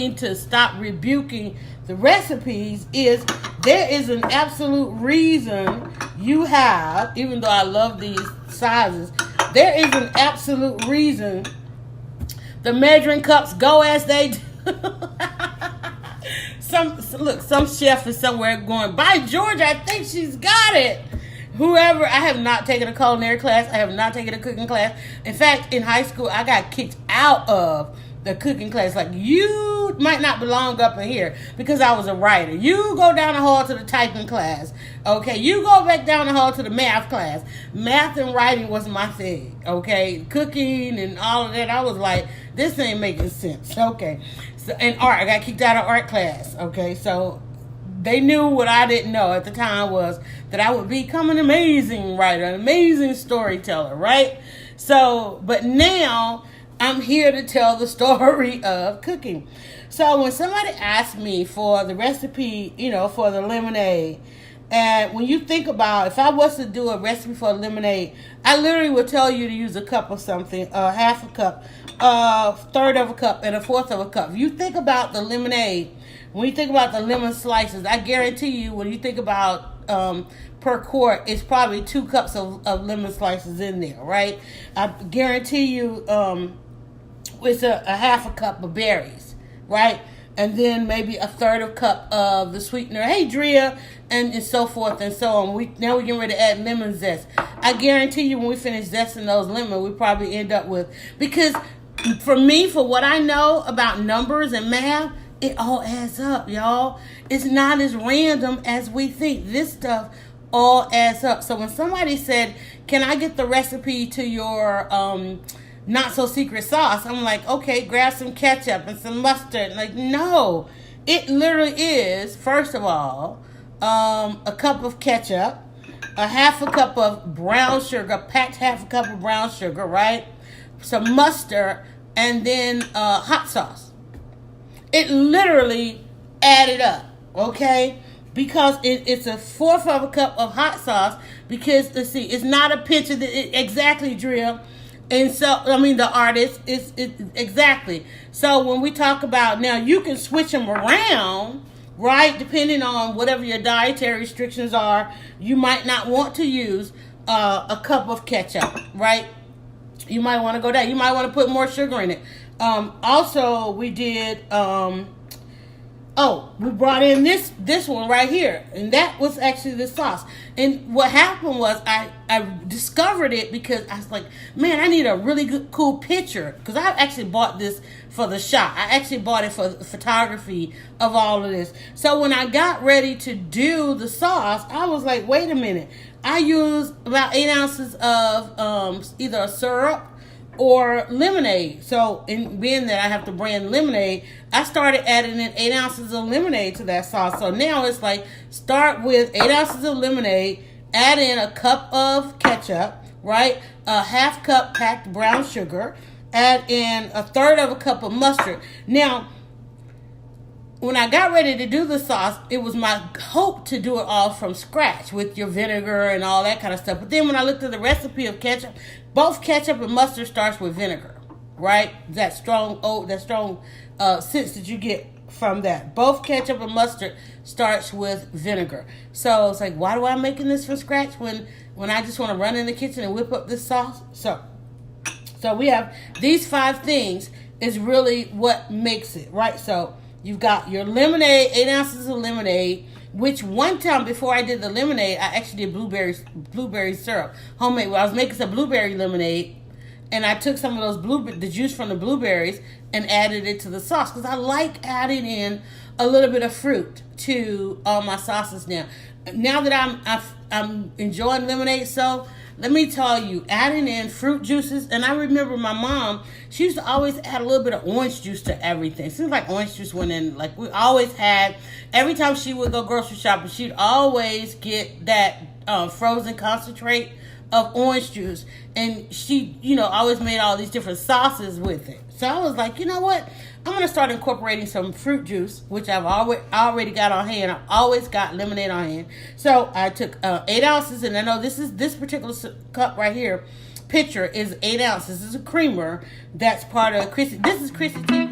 mean to stop rebuking the recipes is there is an absolute reason you have, even though I love these sizes, there is an absolute reason the measuring cups go as they do. Some chef is somewhere going, by Georgia, I think she's got it. Whoever, I have not taken a culinary class. I have not taken a cooking class. In fact, in high school, I got kicked out of the cooking class. Like, you might not belong up in here because I was a writer. You go down the hall to the typing class. Okay, you go back down the hall to the math class. Math and writing was my thing. Okay, cooking and all of that. I was like, this ain't making sense. Okay, so and art, I got kicked out of art class. Okay, so they knew what I didn't know at the time was that I would become an amazing writer, an amazing storyteller, right? So, but now I'm here to tell the story of cooking. So when somebody asks me for the recipe, for the lemonade, and when you think about, if I was to do a recipe for a lemonade, I literally would tell you to use a cup of something, half a cup, a third of a cup, and a fourth of a cup. If you think about the lemonade, when you think about the lemon slices, I guarantee you when you think about per quart, it's probably 2 cups of lemon slices in there, right? I guarantee you it's a half a cup of berries, right? And then maybe a third of a cup of the sweetener. Hey, Drea, and so forth and so on. Now we're getting ready to add lemon zest. I guarantee you when we finish zesting those lemons, we probably end up with, because for me, for what I know about numbers and math, it all adds up, y'all. It's not as random as we think. This stuff all adds up. So when somebody said, can I get the recipe to your not so secret sauce? I'm like, okay, grab some ketchup and some mustard. Like, no, it literally is, first of all, a cup of ketchup, a half a cup of brown sugar, packed half a cup of brown sugar, right? Some mustard, and then hot sauce. It literally added up, okay? Because it's a fourth of a cup of hot sauce. Because, let's see, it's not a pinch of exactly, Drill. And so, the artist is exactly. So when we talk about, now you can switch them around, right? Depending on whatever your dietary restrictions are, you might not want to use a cup of ketchup, right? You might want to go down. You might want to put more sugar in it. Also, we did, we brought in this one right here. And that was actually the sauce. And what happened was I discovered it because I was like, man, I need a really good, cool picture. Because I actually bought this for the shot. I actually bought it for the photography of all of this. So when I got ready to do the sauce, I was like, wait a minute. I used about 8 ounces of either a syrup or lemonade. So in being that I have to brand lemonade, I started adding in 8 ounces of lemonade to that sauce. So now it's like, start with 8 ounces of lemonade, add in a cup of ketchup, right? A half cup packed brown sugar, add in a third of a cup of mustard. Now, when I got ready to do the sauce, it was my hope to do it all from scratch with your vinegar and all that kind of stuff. But then when I looked at the recipe of ketchup, both ketchup and mustard starts with vinegar, right? That strong sense that you get from that. Both ketchup and mustard starts with vinegar. So it's like, why do I making this from scratch when I just want to run in the kitchen and whip up this sauce? So we have these 5 things is really what makes it, right? So you've got your lemonade, 8 ounces of lemonade, which one time before I did the lemonade, I actually did blueberry syrup, homemade. Well, I was making some blueberry lemonade, and I took some of those the juice from the blueberries and added it to the sauce because I like adding in a little bit of fruit to all my sauces now. Now that I'm enjoying lemonade, so let me tell you, adding in fruit juices, and I remember my mom, she used to always add a little bit of orange juice to everything. Seems like orange juice went in, like we always had, every time she would go grocery shopping, she'd always get that frozen concentrate of orange juice. And she, always made all these different sauces with it. So I was like, you know what? I'm going to start incorporating some fruit juice, which I've already got on hand. I've always got lemonade on hand. So I took 8 ounces, and I know this particular cup right here, pitcher, is 8 ounces. This is a creamer that's part of Chrissy. This is Chrissy T.